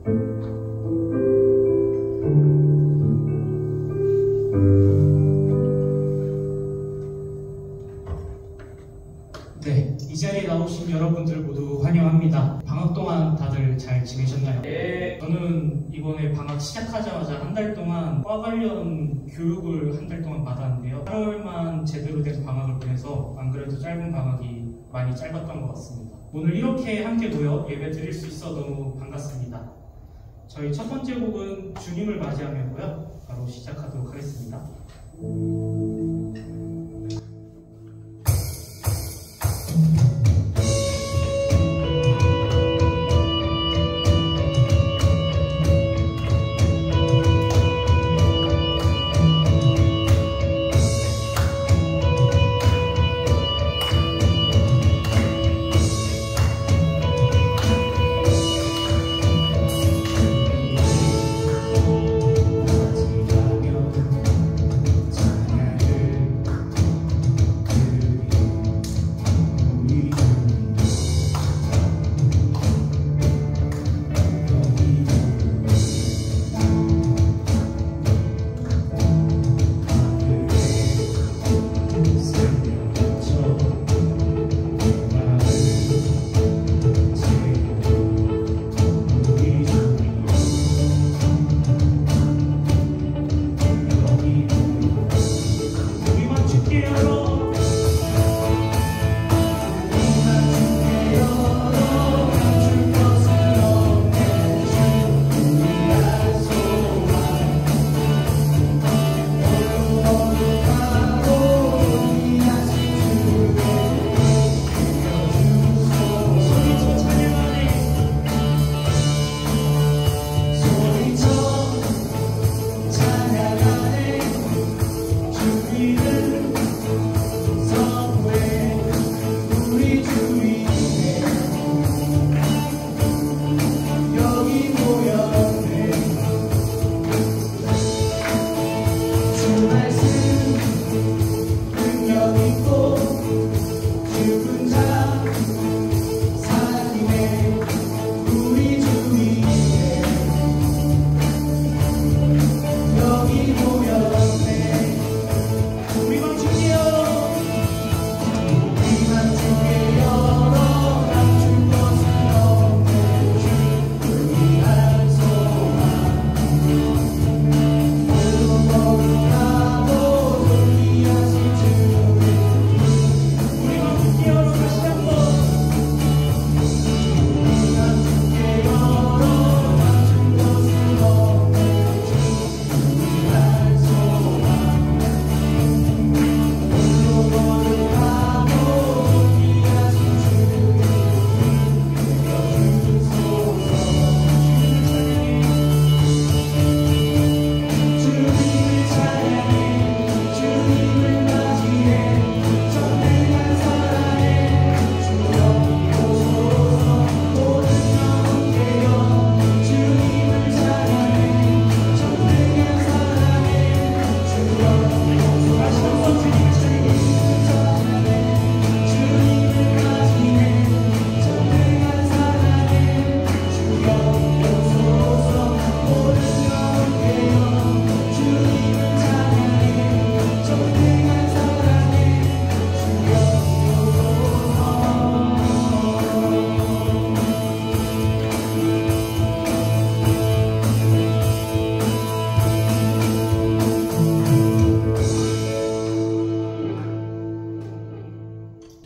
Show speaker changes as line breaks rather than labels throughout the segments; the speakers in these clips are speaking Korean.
네, 이 자리에 나오신 여러분들 모두 환영합니다. 방학 동안 다들 잘 지내셨나요? 네, 저는 이번에 방학 시작하자마자 한 달 동안 과 관련 교육을 한 달 동안 받았는데요. 8월만 제대로 된 방학을 보내서 안 그래도 짧은 방학이 많이 짧았던 것 같습니다. 오늘 이렇게 함께 모여 예배 드릴 수 있어 너무 반갑습니다. 저희 첫 번째 곡은 주님을 맞이하며고요. 바로 시작하도록 하겠습니다.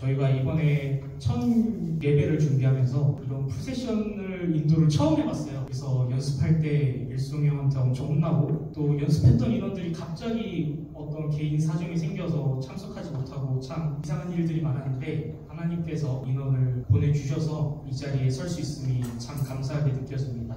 저희가 이번에 첫 예배를 준비하면서 이런 풀세션을 인도를 처음 해봤어요. 그래서 연습할 때 일송이 형한테 엄청 혼나고, 또 연습했던 인원들이 갑자기 어떤 개인 사정이 생겨서 참석하지 못하고 참 이상한 일들이 많았는데, 하나님께서 인원을 보내주셔서 이 자리에 설 수 있음이 참 감사하게 느껴집니다.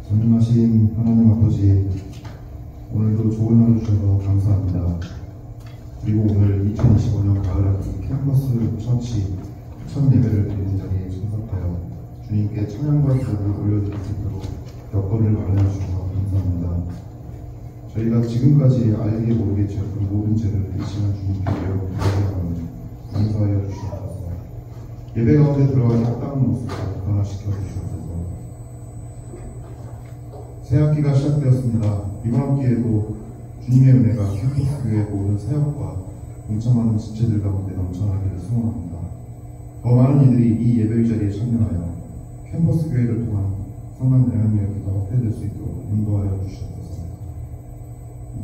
전능하신 하나님 아버지, 오늘도 좋은 하루 주셔서 감사합니다. 그리고 오늘 2025년 가을 학기 캠퍼스 처치 첫 예배를 드리는 자리에 참석하여 주님께 찬양과 기도를 올려드릴 수 있도록 여건을 마련해 주셔서 감사합니다. 저희가 지금까지 알게 모르게 지었던 모든 죄를 이 시간 주님께 내어드리는 감사하여 주시옵소서. 예배 가운데 들어가는 합당한 모습을 변화시켜 주시옵소서. 새 학기가 시작되었습니다. 이번 학기에도 주님의 은혜가 캠퍼스 교회 모든 사역과 동참하는 지체들 가운데 넘쳐나기를 소원합니다. 더 많은 이들이 이 예배 자리에 참여하여 캠퍼스 교회를 통한 선한 영향력이 더 확대될 수 있도록 인도하여 주시옵소서.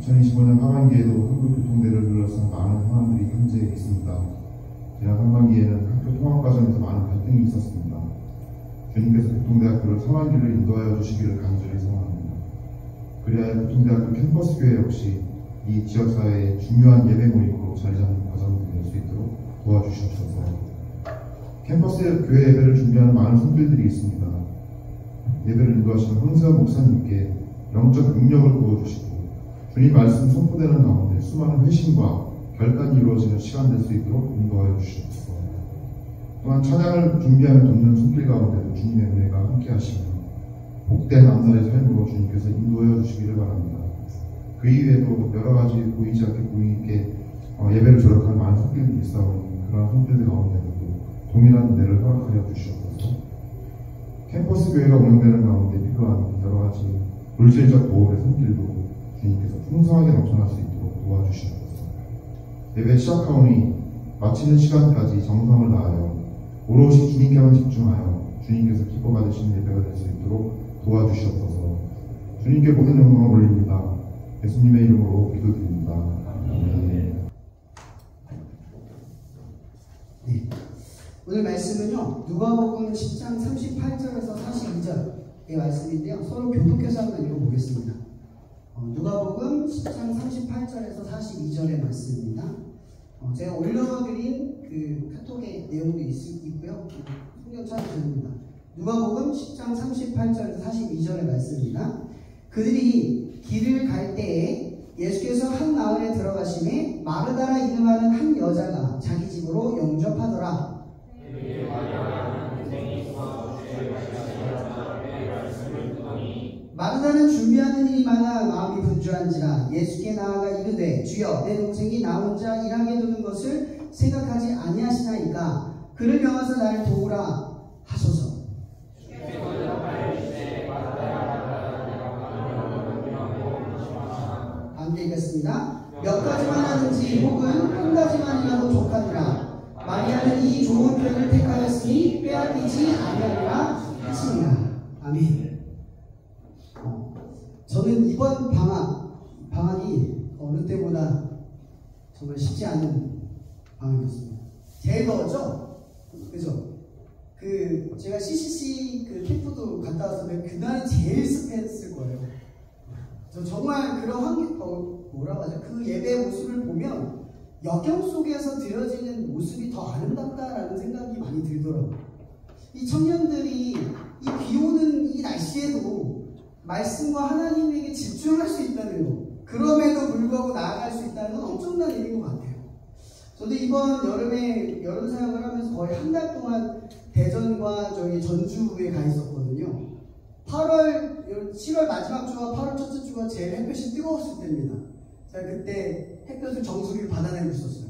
2025년 하반기에도 한국 교통대를 둘러싼 많은 현안들이 현재 있습니다. 지난 상반기에는 학교 통합 과정에서 많은 갈등이 있었습니다. 주님께서 교통대학교를 선한 길로 인도하여 주시기를 간절히 소원합니다. 그리하여 교통대학교 캠퍼스 교회 역시 이 지역사회의 중요한 예배 모임으로 자리 잡는 과정이 될 수 있도록 도와주시옵소서. 캠퍼스 교회 예배를 준비하는 많은 손길들이 있습니다. 예배를 인도하시는 황세현 목사님께 영적 능력을 부어주시고 주님 말씀 선포되는 가운데 수많은 회심과 결단이 이루어지는 시간 될 수 있도록 인도하여 주시옵소서. 또한 찬양을 준비하며 돕는 손길 가운데도 주님의 은혜가 함께 하시며 복된 암살의 삶으로 주님께서 인도하여 주시기를 바랍니다. 그 이외에도 여러 가지 보이지 않게 보이 있게 예배를 조력하는 많은 손길들이 있사오니 그러한 손길들 가운데도 동일한 은혜를 허락하여 주시옵소서. 캠퍼스 교회가 운영되는 가운데 필요한 여러 가지 물질적 보호의 손길도 주님께서 풍성하게 넘쳐날 수 있도록 도와주시옵소서. 예배 시작하오니 마치는 시간까지 정성을 다하여 오롯이 주님께만 집중하여 주님께서 기뻐 받으시는 예배가 될 수 있도록 도와주시옵소서. 주님께 모든 영광을 올립니다. 예수님의 이름으로 기도드립니다. 아멘.
네. 오늘 말씀은요, 누가복음 10장 38절에서 42절의 말씀인데요. 서로 교독해서 한번 읽어보겠습니다. 누가복음 10장 38절에서 42절의 말씀입니다. 제가 올려드린 그 카톡의 내용도 있고요. 성경 찾으셔도 됩니다. 누가복음 10장 38절에서 42절의 말씀입니다. 그들이 길을 갈 때에 예수께서 한 마을에 들어가시매 마르다라 이름하는 한 여자가 자기 집으로 영접하더라. 마르다는 준비하는 일이 많아 마음이 분주한지라 예수께 나아가 이르되 주여 내 동생이 나 혼자 일하게 두는 것을 생각하지 아니하시나이까 그를 명하사 나를 도우라 하소서. 함께 읽겠습니다. 몇 가지만 하든지 혹은 한 가지만이라도 족하니라. 마리아는 이 좋은 편을 택하였으니 빼앗기지 아니하리라 하시니라. 아멘. 저는 이번 방학이 어느 때보다 정말 쉽지 않은 방학이었습니다. 제일 더웠죠? 그죠? 제가 CCC 캠프도 갔다 왔을 때 그날이 제일 습했을 거예요. 저 정말 그런 뭐라고 하죠? 그 예배 모습을 보면 역경 속에서 드려지는 모습이 더 아름답고 같다라는 생각이 많이 들더라고요. 이 청년들이 이 비 오는 이 날씨에도 말씀과 하나님에게 집중할 수 있다는 것, 그럼에도 불구하고 나아갈 수 있다는 건 엄청난 일인 것 같아요. 저도 이번 여름에 여름 사역을 하면서 거의 한 달 동안 대전과 저기 전주에 가 있었거든요. 7월 마지막 주와 8월 첫째 주가 제일 햇볕이 뜨거웠을 때입니다. 제가 그때 햇볕을 정수리를 받아내고 있었어요.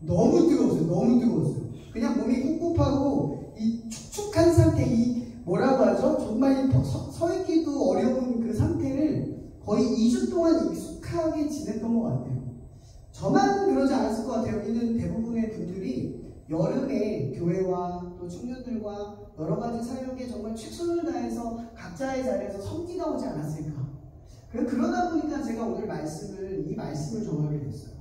너무 뜨거웠어요. 너무 뜨거웠어요. 그냥 몸이 꿉꿉하고 이 축축한 상태, 이 뭐라고 하죠? 정말 서 있기도 어려운 그 상태를 거의 2주 동안 익숙하게 지냈던 것 같아요. 저만 그러지 않았을 것 같아요. 여기는 대부분의 분들이 여름에 교회와 또 청년들과 여러 가지 사역에 정말 최선을 다해서 각자의 자리에서 섬기다 오지 않았을까. 그러다 보니까 제가 오늘 이 말씀을 정하게 됐어요.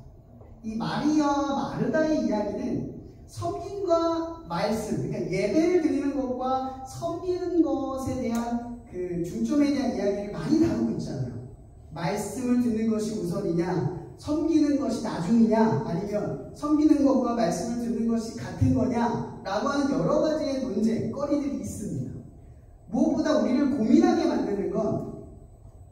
이 마리아와 마르다의 이야기는 섬김과 말씀, 그러니까 예배를 드리는 것과 섬기는 것에 대한 그 중점에 대한 이야기를 많이 다루고 있잖아요. 말씀을 듣는 것이 우선이냐, 섬기는 것이 나중이냐, 아니면 섬기는 것과 말씀을 듣는 것이 같은 거냐 라고 하는 여러 가지의 논쟁거리들이 있습니다. 무엇보다 우리를 고민하게 만드는 건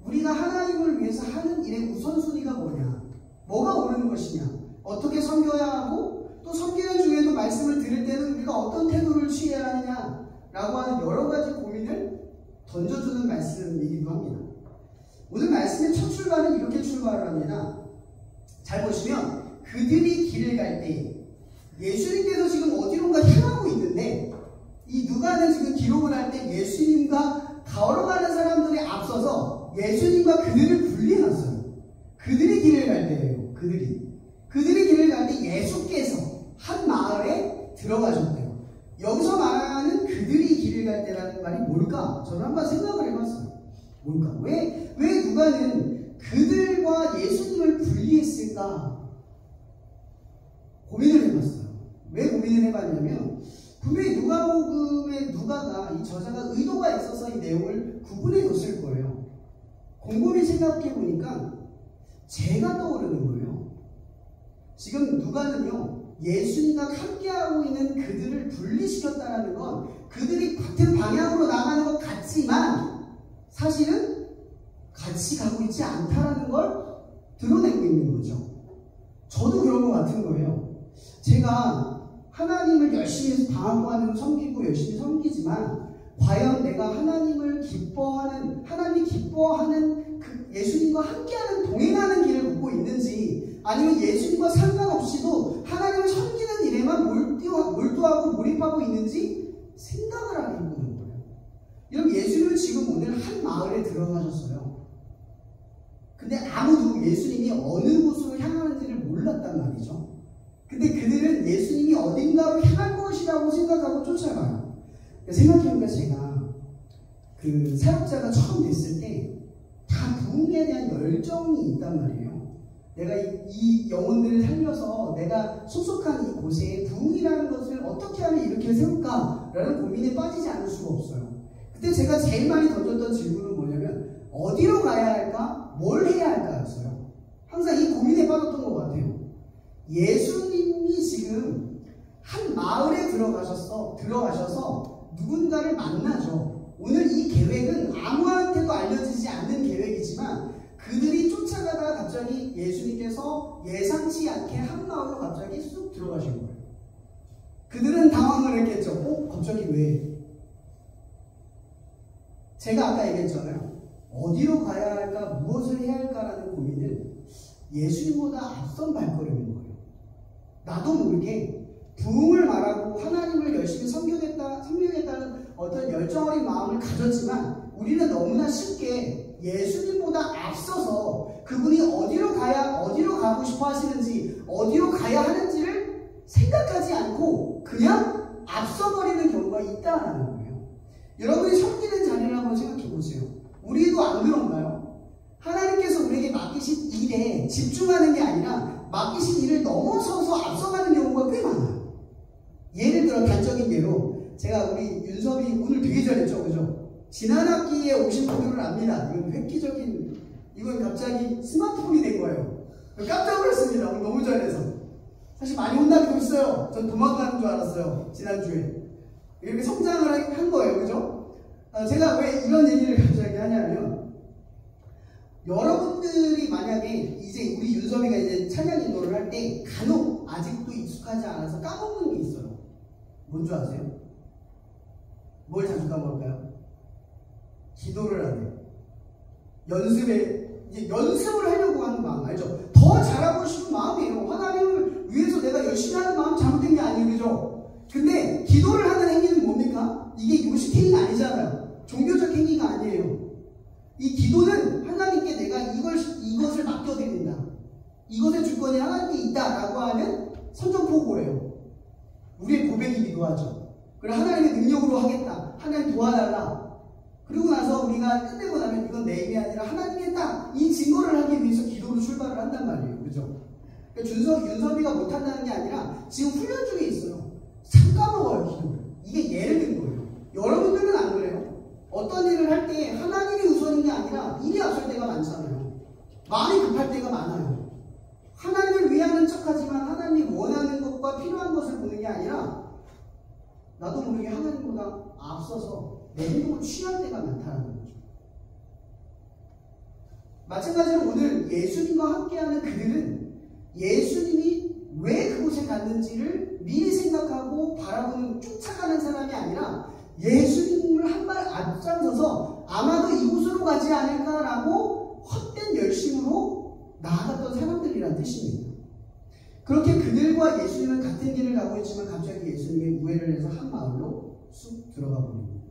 우리가 하나님을 위해서 하는 일의 우선순위가 뭐냐, 뭐가 옳은 것이냐, 어떻게 섬겨야 하고, 또 섬기는 중에도 말씀을 들을 때는 우리가 어떤 태도를 취해야 하느냐 라고 하는 여러 가지 고민을 던져주는 말씀이기도 합니다. 오늘 말씀의 첫 출발은 이렇게 출발을 합니다. 잘 보시면 그들이 길을 갈 때 예수님께서 지금 어디론가 향하고 있는데, 이 누가는 지금 기록을 할 때 예수님과 걸어가는 사람들이 앞서서 예수님과 그들을 분리해놨어요. 그들이 길을 갈 때예요. 그들이 길을 갈 때 예수께서 한 마을에 들어가셨대요. 여기서 말하는 그들이 길을 갈 때라는 말이 뭘까? 저는 한번 생각을 해봤어요. 뭘까? 왜 누가는 그들과 예수님을 분리했을까? 고민을 해봤어요. 왜 고민을 해봤냐면, 분명히 누가복음의 누가가, 이 저자가 의도가 있어서 이 내용을 구분해줬을 거예요. 곰곰이 생각해보니까 제가 떠오르는 거예요. 지금 누가는요, 예수님과 함께하고 있는 그들을 분리시켰다는 건 그들이 같은 방향으로 나가는 것 같지만 사실은 같이 가고 있지 않다라는 걸 드러내고 있는 거죠. 저도 그런 것 같은 거예요. 제가 하나님을 열심히 방학 동안은 섬기고 열심히 섬기지만 과연 내가 하나님이 기뻐하는 그 예수님과 함께하는 동행하는 길을 걷고 있는지, 아니면 예수님과 상관없이도 하나님을 섬기는 일에만 몰두하고 몰입하고 있는지 생각을 하게 해보는 거예요. 여러분, 예수님은 지금 오늘 한 마을에 들어가셨어요. 근데 아무도 예수님이 어느 곳으로 향하는지를 몰랐단 말이죠. 근데 그들은 예수님이 어딘가로 향할 것이라고 생각하고 쫓아가요. 생각해보니까 제가 그 사역자가 처음 됐을 때 다 부흥에 대한 열정이 있단 말이에요. 내가 이 영혼들을 살려서 내가 소속한 이 곳에 부흥이라는 것을 어떻게 하면 이렇게 세울까라는 고민에 빠지지 않을 수가 없어요. 그때 제가 제일 많이 던졌던 질문은 뭐냐면, 어디로 가야 할까? 뭘 해야 할까였어요. 항상 이 고민에 빠졌던 것 같아요. 예수님이 지금 한 마을에 들어가셔서 누군가를 만나죠. 오늘 이 계획은 아무한테도 알려지지 않는 계획이지만 그들이 쫓아가다가 갑자기 예수님께서 예상치 않게 한 마을로 갑자기 쑥 들어가신 거예요. 그들은 당황을 했겠죠. 갑자기 왜? 제가 아까 얘기했잖아요. 어디로 가야 할까, 무엇을 해야 할까라는 고민을 예수님보다 앞선 발걸음인 거예요. 나도 모르게 부흥을 말하고 하나님을 열심히 섬기겠다는 어떤 열정 어린 마음을 가졌지만, 우리는 너무나 쉽게 예수님보다 앞서서 그분이 어디로 가고 싶어 하시는지, 어디로 가야 하는지를 생각하지 않고 그냥 앞서버리는 경우가 있다는 거예요. 여러분이 섬기는 자리를 한번 생각해 보세요. 우리도 안 그런가요? 하나님께서 우리에게 맡기신 일에 집중하는 게 아니라 맡기신 일을 넘어서서 앞서가는 경우가 꽤 많아요. 예를 들어 단적인 예로, 제가 우리 윤섭이 오늘 되게 잘했죠, 그죠? 지난 학기에 오신 분들은 압니다. 이건 갑자기 스마트폰이 된 거예요. 깜짝 놀랐습니다. 오늘 너무 잘해서. 사실 많이 혼나기도 했어요. 전 도망가는 줄 알았어요. 지난주에. 이렇게 성장을 한 거예요. 그죠? 제가 왜 이런 얘기를 갑자기 하냐면, 여러분들이 만약에 이제 우리 윤섭이가 이제 찬양 인도를 할 때 간혹 아직도 익숙하지 않아서 까먹는 게 있어요. 뭔지 아세요? 뭘 자주 까먹을까요? 기도를 하네요. 이제 연습을 하려고 하는 마음 알죠? 더 잘하고 싶은 마음이에요. 하나님을 위해서 내가 열심히 하는 마음 잘못된 게 아니에요. 그죠? 근데 기도를 하는 행위는 뭡니까? 이게 요식 행위가 아니잖아요. 종교적 행위가 아니에요. 이 기도는 하나님께 내가 이것을 맡겨드린다. 이것의 주권이 하나님께 있다라고 하는 선전포고예요. 우리의 고백이기도 하죠. 그래 하나님의 능력으로 하겠다. 하나님 도와달라. 그리고 나서 우리가 끝내고 나면 이건 내 힘이 아니라 하나님이 했다. 이 증거를 하기 위해서 기도로 출발을 한단 말이에요. 그죠? 그러니까 윤섭이가 못한다는 게 아니라 지금 훈련 중에 있어요. 참 까먹어요, 기도를. 이게 예를 든 거예요. 여러분들은 안 그래요? 어떤 일을 할 때 하나님이 우선인 게 아니라 일이 앞설 때가 많잖아요. 마음이 급할 때가 많아요. 하나님을 위하는 척하지만 하나님이 원하는 것과 필요한 것을 보는 게 아니라 나도 모르게 하나님보다 앞서서 내 행동을 취할 때가 많다는 거죠. 마찬가지로 오늘 예수님과 함께하는 그들은 예수님이 왜 그곳에 갔는지를 미리 생각하고 바라보는 쫓아가는 사람이 아니라 예수님을 한 발 앞장서서 아마도 이곳으로 가지 않을까라고 헛된 열심으로 나아갔던 사람들이란 뜻입니다. 그렇게 그들과 예수님은 같은 길을 가고 있지만 갑자기 예수님이 우회를 해서 한 마을로 쑥 들어가 버립니다.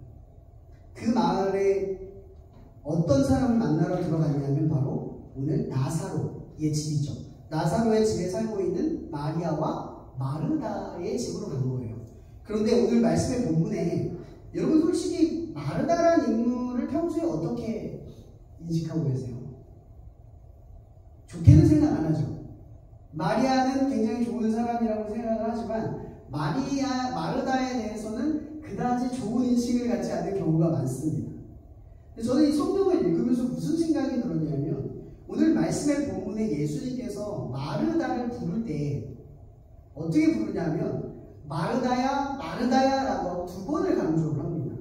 그 마을에 어떤 사람을 만나러 들어갔냐면 바로 오늘 나사로의 집이죠. 나사로의 집에 살고 있는 마리아와 마르다의 집으로 간 거예요. 그런데 오늘 말씀의 본문에 여러분 솔직히 마르다라는 인물을 평소에 어떻게 인식하고 계세요? 좋게는 생각 안 하죠. 마리아는 굉장히 좋은 사람이라고 생각을 하지만 마르다에 대해서는 그다지 좋은 인식을 갖지 않는 경우가 많습니다. 저는 이 성경을 읽으면서 무슨 생각이 들었냐면 오늘 말씀의 본문에 예수님께서 마르다를 부를 때 어떻게 부르냐면 마르다야 마르다야 라고 하고 두 번을 강조를 합니다.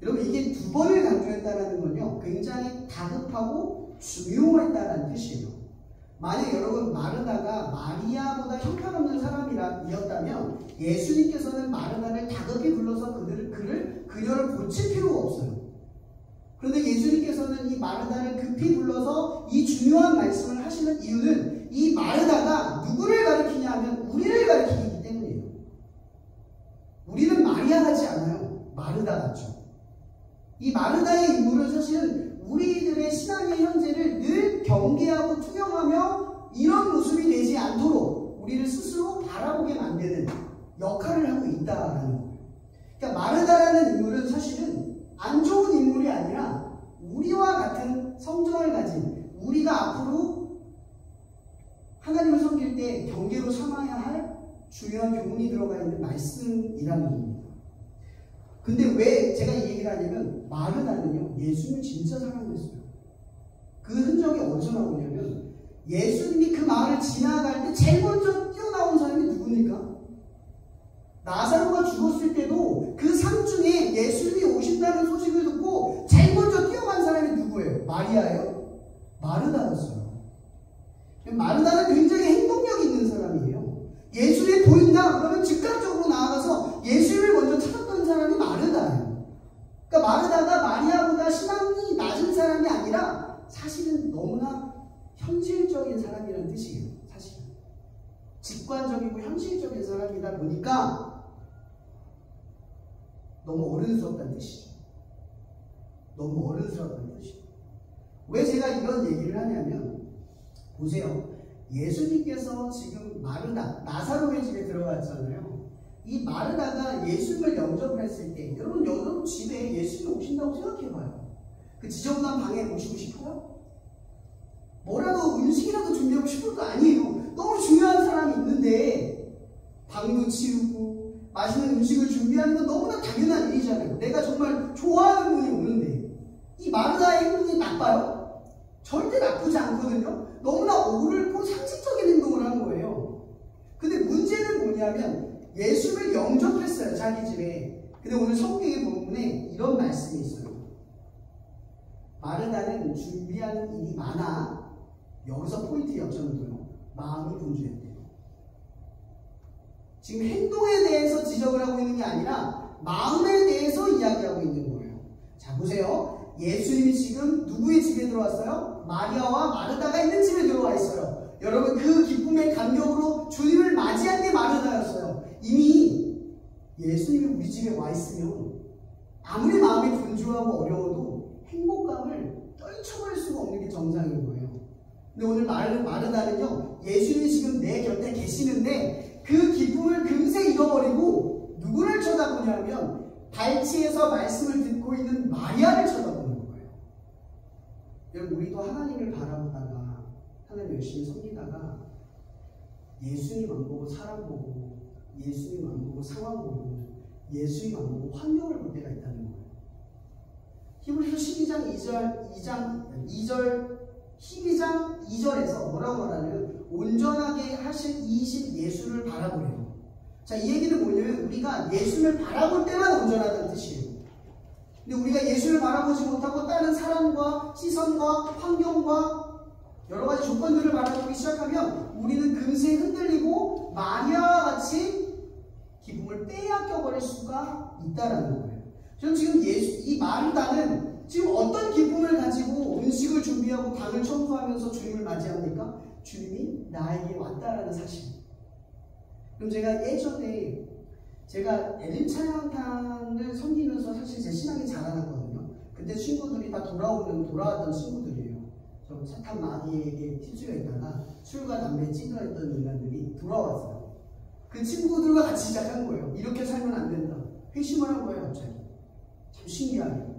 여러분 이게 두 번을 강조했다는 건요 굉장히 다급하고 중요했다는 뜻이에요. 만약 여러분 마르다가 마리아보다 형편없는 사람이었다면 예수님께서는 마르다를 다급히 불러서 그녀를 고칠 필요가 없어요. 그런데 예수님께서는 이 마르다를 급히 불러서 이 중요한 말씀을 하시는 이유는 이 마르다가 누구를 가리키냐 하면 우리를 가리키기 때문이에요. 우리는 마리아 같지 않아요. 마르다 같죠. 이 마르다의 인물은 사실은 우리들의 신앙의 현재를 늘 경계하고 투영하며 이런 모습이 되지 않도록 우리를 스스로 바라보게 만드는 역할을 하고 있다라는 거예요. 그러니까 마르다라는 인물은 사실은 안 좋은 인물이 아니라 우리와 같은 성정을 가진 우리가 앞으로 하나님을 섬길 때 경계로 삼아야 할 중요한 교훈이 들어가 있는 말씀이라는 겁니다. 근데 왜 제가 이 얘기를 하냐면 마르다는요 예수님을 진짜 사랑했어요. 그 흔적이 어디서 나오냐면 예수님이 그 마을을 지나갈 때 제일 먼저 뛰어나온 사람이 누굽니까? 나사로가 죽었을 때도 그 산 중에 예수님이 오신다는 소식을 듣고 제일 먼저 뛰어간 사람이 누구예요? 마리아예요? 마르다였어요. 마르다는 굉장히 행동력 있는 사람이에요. 예수님이 보인다 그러면 즉각적으로 나아가서 예수님을 먼저 찾았던 사람이 마르다예요. 그러니까 마르다가 마리아보다 신앙이 낮은 사람이 아니라 사실은 너무나 현실적인 사람이라는 뜻이에요. 사실은 직관적이고 현실적인 사람이다 보니까 너무 어른스럽다는 뜻이죠. 너무 어른스럽다는 뜻이죠. 왜 제가 이런 얘기를 하냐면 보세요. 예수님께서 지금 마르다, 나사로의 집에 들어갔잖아요. 이 마르다가 예수님을 영접을 했을 때 여러분 집에 예수님이 오신다고 생각해봐요. 그 지저분한 방에 모시고 싶어요? 뭐라도 음식이라도 준비하고 싶을 거 아니에요. 너무 중요한 사람이 있는데 방도 치우고 맛있는 음식을 준비하는 건 너무나 당연한 일이잖아요. 내가 정말 좋아하는 분이 오는데 이 마르다의 행동이 나빠요? 절대 나쁘지 않거든요. 너무나 옳고 상식적인 행동을 한 거예요. 근데 문제는 뭐냐면 예수를 영접했어요, 자기 집에. 근데 오늘 성경의 본문에 이런 말씀이 있어요. 마르다는 준비하는 일이 많아. 여기서 포인트 역점을 둬요. 마음이 분주했대요. 지금 행동에 대해서 지적을 하고 있는 게 아니라 마음에 대해서 이야기하고 있는 거예요. 자, 보세요. 예수님이 지금 누구의 집에 들어왔어요? 마리아와 마르다가 있는 집에 들어와 있어요. 여러분, 그 기쁨의 감격으로 주님을 맞이한 게 마르다였어요. 이미 예수님이 우리 집에 와 있으면 아무리 마음이 분주하고 어려워도 행복감을 떨쳐버릴 수가 없는 게 정상인 거예요. 근데 오늘 마르다는요, 예수님이 지금 내 곁에 계시는데 그 기쁨을 금세 잃어버리고 누구를 쳐다보냐면 발치에서 말씀을 듣고 있는 마리아를 쳐다보는 거예요. 여러분, 우리도 하나님을 바라보다가 하나님 열심히 섬기다가 예수님 안 보고 사람 보고 예수님 안 보고 상황 보고 예수님 안 보고 환경을 볼 때가 있다는 거예요. 히브리서 12장 2절에서 뭐라고 말하냐면 온전하게 하실 이이신 예수를 바라보래요. 자, 이 얘기는 뭐냐면 우리가 예수를 바라볼 때만 온전하다는 뜻이에요. 근데 우리가 예수를 바라보지 못하고 다른 사람과 시선과 환경과 여러 가지 조건들을 바라보기 시작하면 우리는 금세 흔들리고 마리아와 같이 기쁨을 빼앗겨버릴 수가 있다라는 거예요. 저는 지금 이 마르다는 지금 어떤 기쁨을 가지고 음식을 준비하고 방을 청소하면서 주님을 맞이합니까? 주님이 나에게 왔다라는 사실. 그럼 제가 예전에 제가 엘림 찬양단을 섬기면서 사실 제 신앙이 자라났거든요. 그때 친구들이 다 돌아왔던 친구들이에요. 저 사탄 마귀에게 휩쓸려 있다가 술과 담배에 찌들어있던 인간들이 돌아왔어요. 그 친구들과 같이 시작한 거예요. 이렇게 살면 안 된다. 회심을 한 거예요, 갑자기. 참 신기하게.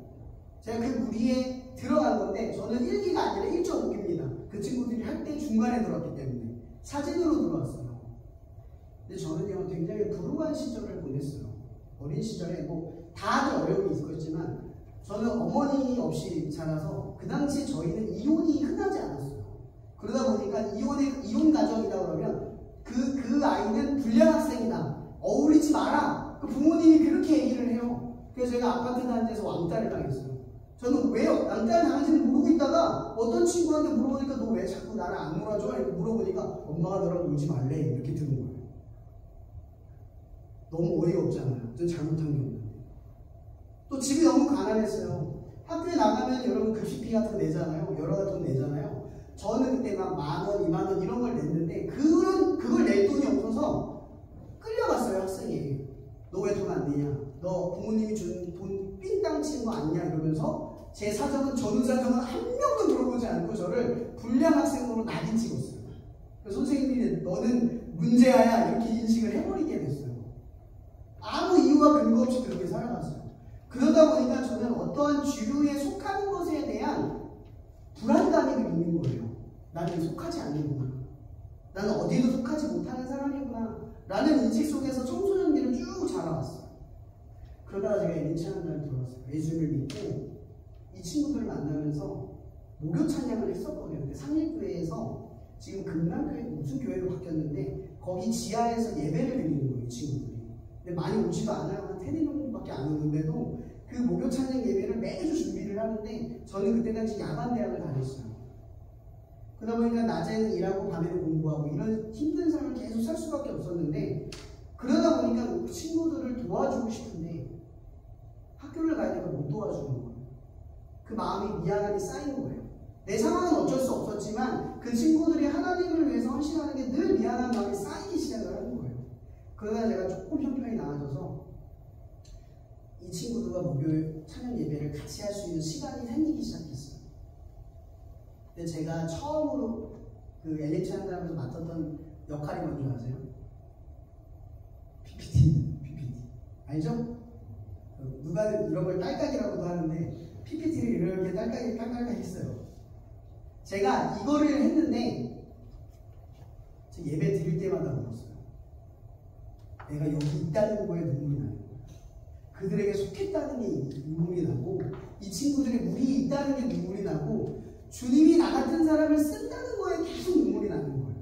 제가 그 무리에 들어간 건데 저는 1기가 아니라 1.5기입니다. 그 친구들이 할 때 중간에 들어왔기 때문에 사진으로 들어왔어요. 근데 저는요 굉장히 불우한 시절을 보냈어요. 어린 시절에 뭐 다들 어려움이 있었지만 저는 어머니 없이 자라서 그 당시에 저희는 이혼이 흔하지 않았어요. 그러다 보니까 이혼 가정이다 그러면 그 아이는 불량 학생이다. 어울리지 마라. 그 부모님이 그렇게 얘기를 해요. 그래서 제가 아파트 다니는 데서 왕따를 당했어요. 저는 왜 왕따를 당하는지는 모르고 있다가 어떤 친구한테 물어보니까 너 왜 자꾸 나를 안 놀아줘? 이렇게 물어보니까 엄마가 너랑 놀지 말래. 이렇게 들은 거예요. 너무 어이가 없잖아요. 전 잘못한 게 없는데. 또 집이 너무 가난했어요. 학교에 나가면 여러분 급식비 같은 거 내잖아요. 여러 가지 돈 내잖아요. 저는 그때 막 10,000원, 20,000원 이런 걸 냈는데 그걸 낼 돈이 없어서 끌려갔어요, 학생이. 너 왜 돈 안 내냐? 너 부모님이 준 돈 삥땅 치는 거 아니냐? 이러면서 제 사정은 전후사정은 한 명도 물어보지 않고 저를 불량 학생으로 낙인 찍었어요. 그래서 선생님이 너는 문제아야 이렇게 인식을 해버리게 됐어요. 아무 이유와 근거 없이 그렇게 살아갔어요. 그러다 보니까 저는 어떠한 주류에 속하는 것에 대한 불안감이 있는 거예요. 나는 속하지 않는구나. 나는 어디도 속하지 못하는 사람이구나. 라는 인식 속에서 청소년기를 쭉 자라왔어요. 그러다가 제가 엘림 찬양단에 들어왔어요. 예수를 믿고 이 친구들을 만나면서 목요 찬양을 했었거든요. 근데 상립교회에서 지금 금남교회 무슨 교회로 바뀌었는데 거기 지하에서 예배를 드리는 거예요, 이 친구들이. 근데 많이 오지도 않아요. 한 3-4명밖에 안 오는데도 그 목요 찬양 예배를 매주 준비를 하는데 저는 그때 당시 야간대학을 다녔어요. 그러다 보니까 낮에는 일하고 밤에는 공부하고 이런 힘든 삶을 계속 살 수밖에 없었는데 그러다 보니까 친구들을 도와주고 싶은데 학교를 가야 되니까 못 도와주는 거예요. 그 마음이 미안함이 쌓인 거예요. 내 상황은 어쩔 수 없었지만 그 친구들이 하나님을 위해서 헌신하는 게 늘 미안한 마음이 쌓이기 시작을 하는 거예요. 그러다 제가 조금 형편이 나아져서 이 친구들과 목요 찬양 예배를 같이 할 수 있는 시간이 생기기 시작했어요. 근데 제가 처음으로 그 엘림 찬양단에서 맡았던 역할이 뭔지 아세요? PPT. 알죠? 누가 이런 걸 딸깍이라고도 하는데 PPT를 이렇게 딸깍 했어요. 제가 이거를 했는데 예배 드릴 때마다 울었어요. 내가 여기 있다는 거에 눈물이 나요. 그들에게 속했다는 게 눈물이 나고 이 친구들의 물이 있다는 게 눈물이 나고 주님이 나 같은 사람을 쓴다는 거에 계속 눈물이 나는 거예요.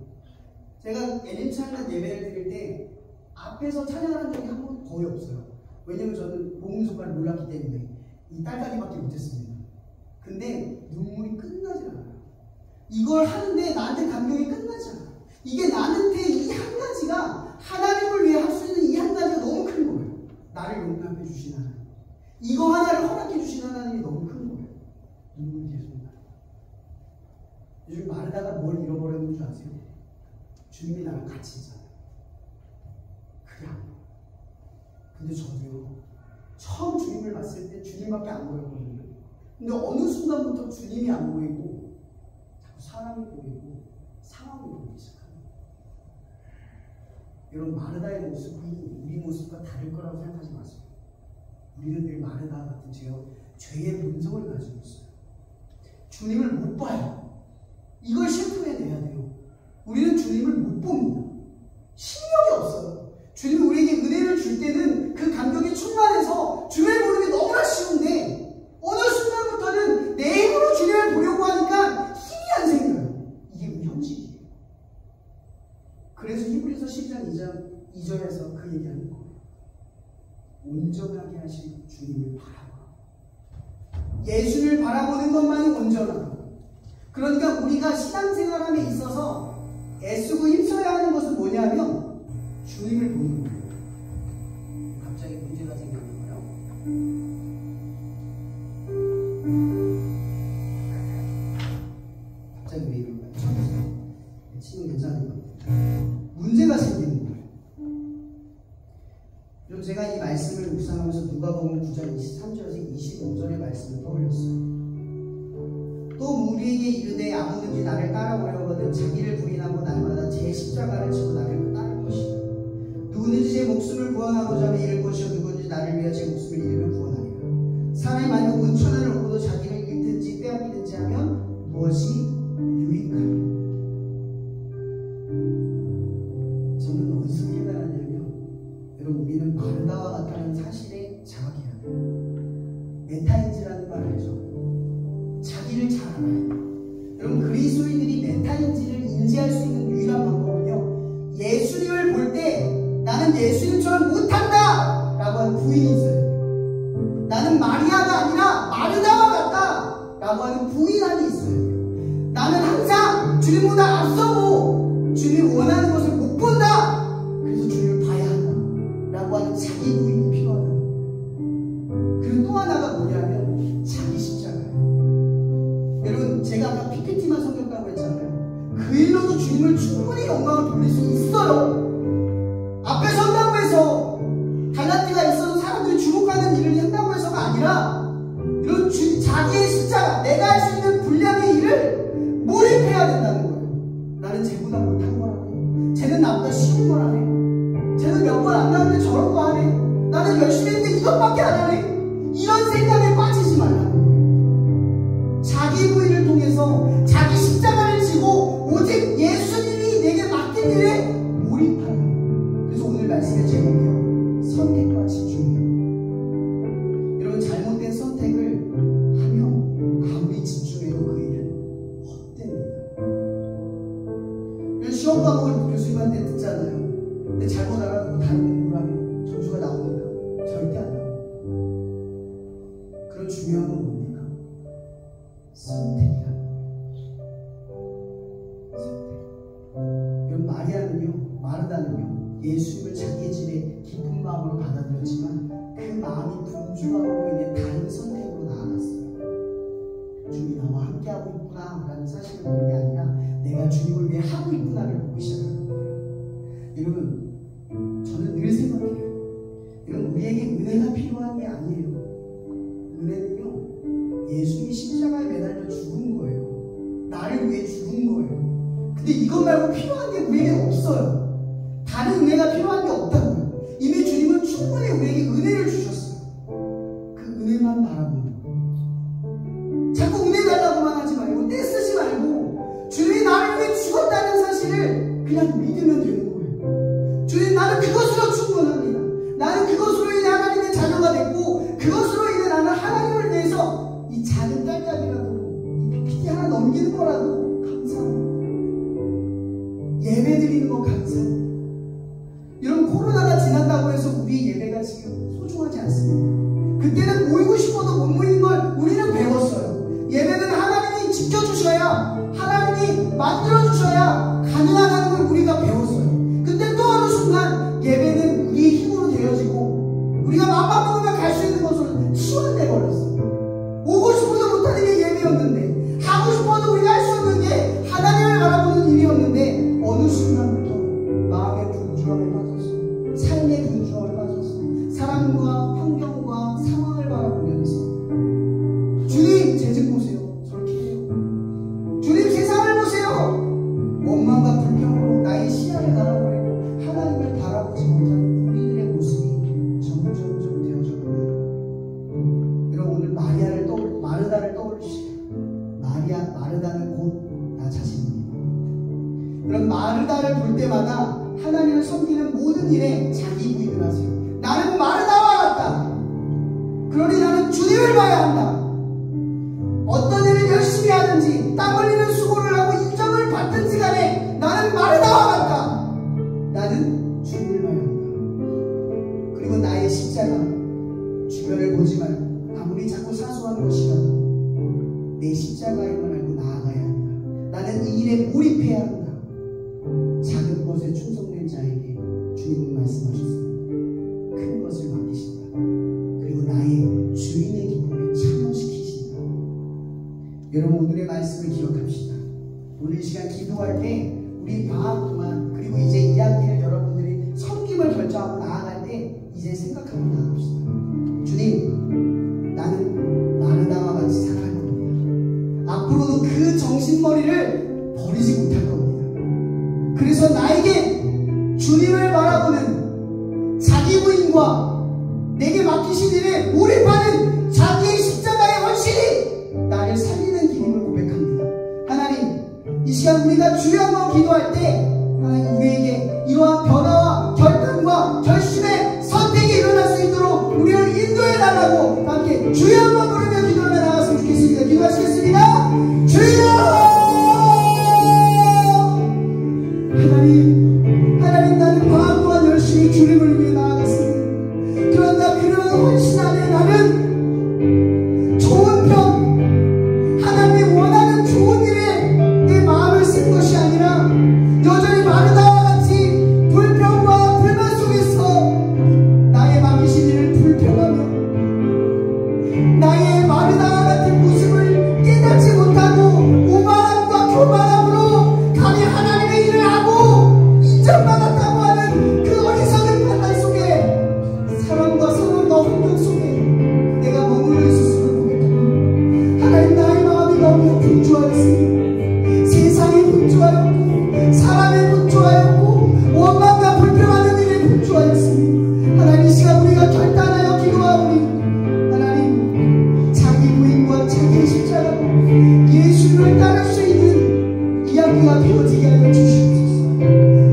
제가 LM 찬양 예배를 드릴 때 앞에서 찬양하는 적이 한 번도 거의 없어요. 왜냐면 저는 복음성가를 몰랐기 때문에 이 딸까지밖에 못했습니다. 근데 눈물이 끝나지 않아요. 이걸 하는데 나한테 감격이 끝나지 않아요. 이게 나한테 이 한 가지가 하나님을 위해 할 수 있는 이 한 가지가 너무 큰 거예요. 나를 용납해 주신 하나님, 이거 하나를 허락해 주신 하나님이 너무 큰 거예요. 눈물이 계속 나요. 요즘 말하다가 뭘 잃어버렸는 줄 아세요? 주님이 나랑 같이 있잖아요. 그게 안 보여요. 근데 저도요, 처음 주님을 봤을 때 주님밖에 안 보였거든요. 근데 어느 순간부터 주님이 안 보이고 자꾸 사람이 보이고 상황이 보이기 시작합니다. 여러분, 마르다의 모습이 우리 모습과 다를 거라고 생각하지 마세요. 우리는 늘 마르다 같은 죄의 본성을 가지고 있어요. 주님을 못 봐요. 이걸 셰프해내야 돼요. 우리는 주님을 못 봅니다. 신경이 없어요. 주님이 우리에게 은혜를 줄 때는 그 감격이 충만해서 주님을 보는 게 너무나 쉬운데, 어느 순간부터는 내 힘으로 주님을 보려고 하니까 힘이 안 생겨요. 이게 우리 현실이에요. 그래서 히브리서 10장 2절에서 그 얘기하는 거예요. 온전하게 하신 주님을 바라봐. 예수를 바라보는 것만이 온전하다. 그러니까 우리가 신앙생활함에 있어서 애쓰고 힘써야 하는 것은 뭐냐면 주님을 보는 거예요. 갑자기 문제가 생겼는 거예요. 갑자기 왜 이럴까요? 지금 괜찮은 것 같아요. 문제가 생기는 거예요. 그럼 제가 이 말씀을 묵상하면서 누가복음 9장 23절에서 25절의 말씀을 떠올렸어요. 또 우리에게 이르되 아무든지 나를 따라오려거든 자기를 부인하고 날마다 제 십자가를 지고 나를 따를 것이다. 누구든지 제 목숨을 구원하고자 하면 잃을 것이요 누구든지 나를 위하여 제 목숨을 잃으면 구원하리라. 사람이 만약 온천을 얻고도 자기를 잃든지 빼앗기든지 하면 무엇이 유익하리라. 저는 어디서 깨달았냐면, 여러분, 우리는 마르다와 같다는 사실에 자각해야 돼요. 메타인지라는 말 알죠? 자기를 잘 알아야 돼요. 여러분, 그리스도인들이 메타인지를 인지할 수 있는 유일한 방법은요, 예수님을 볼 때 나는 예수님처럼 못한다 라고 하는 부인이 있어야 돼요. 나는 마리아가 아니라 마르다와 같다 라고 하는 부인 안이 있어야 돼요. 나는 항상 주님보다 앞서고 주님이 원하는 것을 못 본다, 그래서 주님을 봐야 한다 라고 하는 자기 부인이 필요하다. 그리고 또 하나가 뭐냐면 자기 십자가예요. 여러분, 제가 아까 PPT만 섬겼다고 했잖아요. 그 일로도 주님을 충분히 영광을 돌릴 수 있어요. 앞에 선다고 해서 달란트가 있어서 사람들이 주목하는 일을 한다고 해서가 아니라, 이런 자기의 십자가, 내가 할 수 있는 분량의 일을 몰입해야 된다는 거예요. 나는 쟤보다 못한 거라네. 쟤는 나보다 쉬운 거라네. 쟤는 몇 번 안 나오는데 저런 거 하네. 나는 열심히 했는데 이것밖에 안 하네. 이런 생각에 빠지지 말라는 거예요. 자기 부인을 통해서 자기 십자가를 지고 오직 예수님이 내게 맡긴 일에 몰입하는. 그래서 오늘 말씀의 제목이요, 선택과 집중이에요. 여러분, 잘못된 선택을 하면 아무리 집중해도 그 일은 헛됩니다. 그래서 시험 과목을 교수님한테 듣잖아요. 근데 잘못 알아듣고 다른 공부를 하면 점수가 나옵니까? 절대 안 나와요. 그런 중요한 건 뭡니까? 선택이라는 거예요. 선택. 여러분, 마리아는요, 마르다는요, 예수님을 자기의 집에 기쁜 마음으로 받아들였지만 그 마음이 분주함으로 인해 다른 선택으로 나아갔어요. 주님이 나와 함께하고 있구나 라는 사실을 보는 게 아니라 내가 주님을 위해 하고 있구나를 보고 시작하는 거예요. 여러분, 저는 늘 생각해요. 여러분, 우리에게 은혜가 필요한 게 아니에요. 은혜는요, 예수님이 십자가에 매달려 죽은 거예요. 나를 위해 죽은 거예요. 근데 이것 말고 필요한 게 우리에게 없어요. 다른 은혜가 필요한 게 없다고요. 이미 주님은 충분히 우리에게 은혜를 주셨어요. 그 은혜만 바라보는 거예요. 자꾸 은혜 달라고만 하지 말고, 떼쓰지 말고, 주님이 나를 위해 죽었다는 사실을 그냥 믿으면 되는 거예요. 주님, 나는 그것으로 충분합니다. 나는 그것으로 인해 하나님의 자녀가 됐고, 그것으로 인해 나는 하나님을 위해서 이 작은 딸깍이라도, 이 PPT 하나 넘기는 거라도 감사합니다. 예배 드리는 거 지금 소중하지 않습니다. 그때는 모이고 싶어도 못 모이는 걸 우리는 배웠어요. 예배는 하나님이 지켜주셔야, 하나님이 만들어주셔야 가능하다는 걸 우리가 배웠어요. 근데 또 어느 순간 예배는 우리의 힘으로 되어지고 우리가 맘만 먹으면 갈 수 있는 것으로 치환돼 버렸어요. 오고 싶어도 못하는 게 예배였는데, 하고 싶어도 우리가 할 수 없는 게 하나님을 바라보는 일이었는데, 어느 순간부터 마음의 분주함에 빠져서, 삶의 분주함에 빠져서 사람과 환경과 상황을 바라보면서 주님 제 집 보세요, 저렇게 해요. 주님 세상을 보세요. 원망과 불평으로 나의 시야를 갈아버리고 하나님을 바라보지 못하는 우리들의 모습이 점점 되어져갑니다. 여러분, 오늘 마르다를 떠올리시고, 마르다는 곧 나 자신입니다. 그런 마르다를 볼 때마다 하나님을 섬기는 모든 일에 자기 부인을 하세요. 나는 마르다와 같다. 그러니 나는 주님을 봐야 한다. 어떤 일을 열심히 하든지 땀 흘리는 수고를 하고 인정을 받든지 간에 나는 마르다와 같다. 나는 주님을 봐야 한다. 그리고 나의 십자가, 주변을 보지 말고 아무리 자꾸 사소한 것이라도 내 십자가임을 알고 나아가야 한다. 나는 이 일에 몰입해야 한다. 작은 것에 충성된 자에게 주님은 말씀하셨습니다. 큰 것을 맡기신다. 그리고 나의 주인의 기쁨에 참여시키신다. 여러분, 오늘의 말씀을 기억합시다. 오늘 이 시간 기도할 때 우리 방학 동안, 그리고 이제 2학기를 여러분들이 섬김을 결정하고 나아갈 때 이제 생각하고 나갑시다. 주님, 나는 마르다와 같이 살아갈 겁니다. 앞으로도 그 정신머리를 버리지 못할 겁니다. 그래서 나에게 주님을 바라보는 자기 부인과 내게 맡기신 일에 몰입하는 자기의 십자가의 헌신이 나를 살리는 길임을 고백합니다. 하나님, 이 시간 우리가 주여 한번 기도할 때 하나님 우리에게 이러한 변화와 결단과 결심의 선택이 일어날 수 있도록 우리를 인도해 달라고 함께 주여 한번 부르며 기도하며 나갔으면 좋겠습니다. 기도하시겠습니다. 주여! 하나님, 나는 방학 동안 열심히 주님을 위해 나아갔습니다. 그러나 그런 헌신 안에 나는 좋은 평, 하나님이 원하는 좋은 일에 내 마음을 쓴 것이 아니라 여전히 마르다와 같이 불평과 불만 속에서 나의 맡기신 일을 불평하며 나의 마르다와 같은 모습을 깨닫지 못하고 오만함과 교만함으로 감히 하나님의 일을 하고 인정받았다고 하는 그 어리석은 판단 속에, 사람과 상황과 환경 속에 내가 머물러 있었음을 고백합니다. 하나님, 나의 마음이 너무 분주하였습니다. 세상이 분주하였고 사람이 분주하였고 원망과 불평하는 일에 분주하였습니다. 하나님, 이 시간 우리가 결단하여 기도하오니 하나님, 자기 부인과 자기의 십자가로 예수를 따를 수 있는 이 학기가 되어지게 하여 주시옵소서.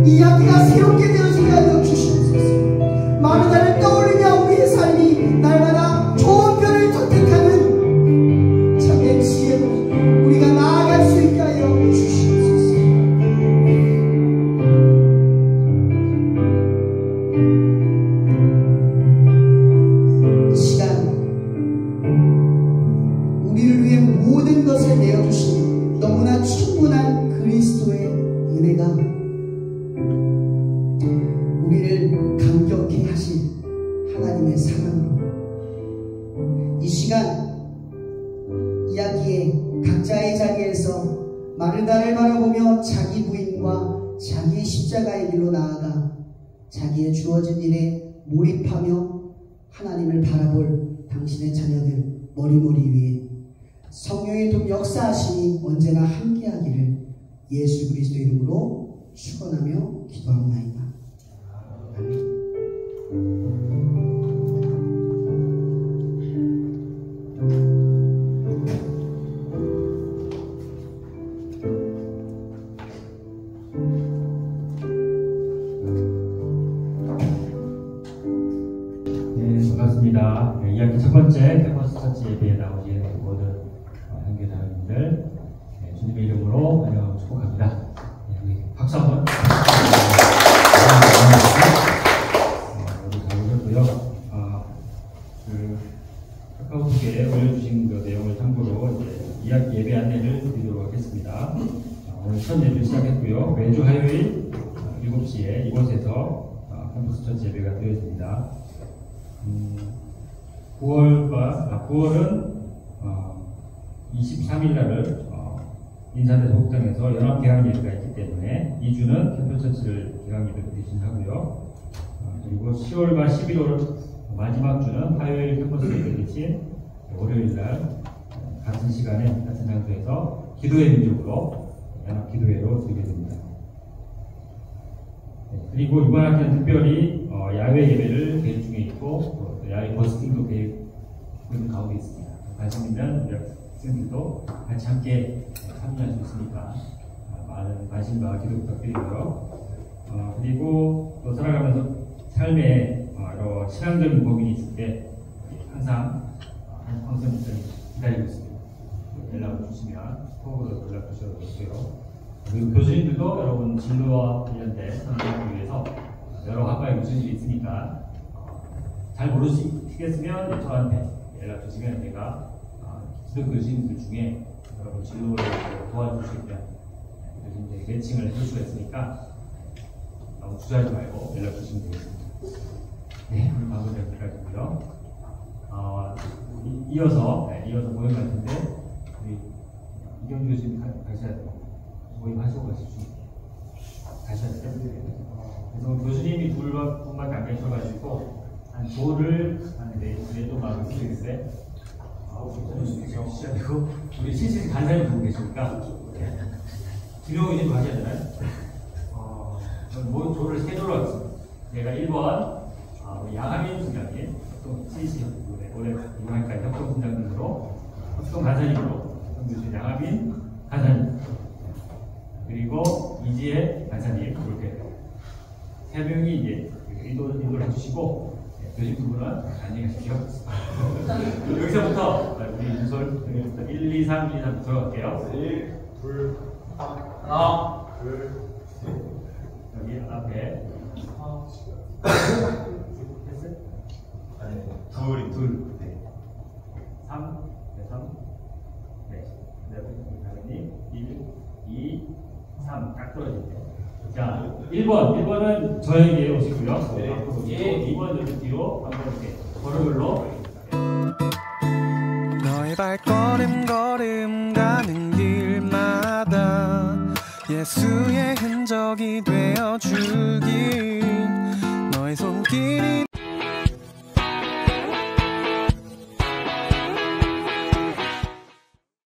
이 학기가 새롭게 되어지게 하여 주시옵소서. 마르다를 떠올리며 우리의 삶이 날마다 좋은 편을 선택하는 참된 지혜로 우리가 나아갈 수 있게 하여 주시옵소서. 이 시간 우리를 위해 모든 것을 내어주신 너무나 충분한 그리스도의 은혜가 우리를 감격해 하신 하나님의 사랑으로 이 시간 이야기의 각자의 자리에서 마르다를 바라보며 자기 부인과 자기의 십자가의 길로 나아가 자기의 주어진 일에 몰입하며 하나님을 바라볼 당신의 자녀들 머리머리 위에 성령의 동 역사하심이 언제나 함께하기를 예수 그리스도 이름으로 축원하며 기도합니다. 아멘.
네, 반갑습니다. 2학기 첫 번째 캠퍼스 처치 예배에 나오신 모든 형제자매님들 주님의 이름으로 환영하고 축복합니다. 네, 박수 한번. 오늘 잘 오셨고요. 페이스북에 올려주신 그 내용을 참고로 이제 2학기 예배 안내를 드리도록 하겠습니다. 오늘 첫 예배 시작했고요. 매주 화요일 7시에 이곳에서 캠퍼스 처치 예배가 되어집니다. 9월은 23일 날을 인사대 소극장에서 연합개강 예배가 있기 때문에 2주는 캠퍼스 처치를 개강 예배로 대신하고요. 그리고 10월과 11월 마지막 주는 화요일 캠퍼스 예배 대신 월요일 날 같은 시간에 같은 장소에서 기도의 민족으로 연합 기도회로 드리게 됩니다. 그리고 이번 학기는 특별히 야외 예배를 계획 중에 있고 또 야외 버스킹도 계획 가운데 있습니다. 관심 있는 우리 학생들도 같이 함께 참여할 수 있으니까 많은 관심과 기도 부탁드리고요. 그리고 또 살아가면서 삶에 여러 신앙적인 고민이 있을 때 항상 한성분들이 기다리고 있습니다. 연락을 주시면 톡으로 연락 주셔도 되고요. 그리고 교수님들도 여러분 진로와 관련된 선생님을 위해서 여러 학과에 무슨 일이 있으니까 잘 모르시겠으면 저한테 연락 주시면 제가 기도 교수님들 중에 여러분 진로를 도와줄 수 있는 교수님들이 매칭을 해줄 수가 있으니까 너무 주저하지 말고 연락 주시면 되겠습니다. 네, 오늘 마무리를 드리고요. 이어서 모임 같은데 우리 이경주 교수님 가셔야 돼요. 모임하시고 가셔야 돼요. 그래서 교수님이 둘밖에 안 계셔가지고 한 조를 한 4동만 드리는데 시작이고 우리 실실 간사님 보고 계시니까 김용희 님 하셔야 되나요? 저는 조를 3조로 하겠습니다. 제가 1번 우리 양하민 팀장님, 또 CC 올해 이번까지 협동 팀장님으로 협동 간사님으로 교수 양하민 간사님 그리고 이지혜 간사님 이렇게 3명이 이제 인도를 해주시고 교수님 두 분은 안녕히 가십시오. 여기서부터 우리 윤솔 1, 2, 3, 1, 2, 3 들어갈게요. 1, 2, 3 하나, 둘, 셋 여기 앞에 둘, 네. 3, 네, 3, 네. 당연히 1, 2, 3 딱 떨어지네요. 자, 1번은 저에게 오시고요. 앞으로 2번 뒤로 한번 이렇게 걸음으로
너의 발걸음 걸음 가는 길마다 예수의 흔적이 되어 주길 너의 손길이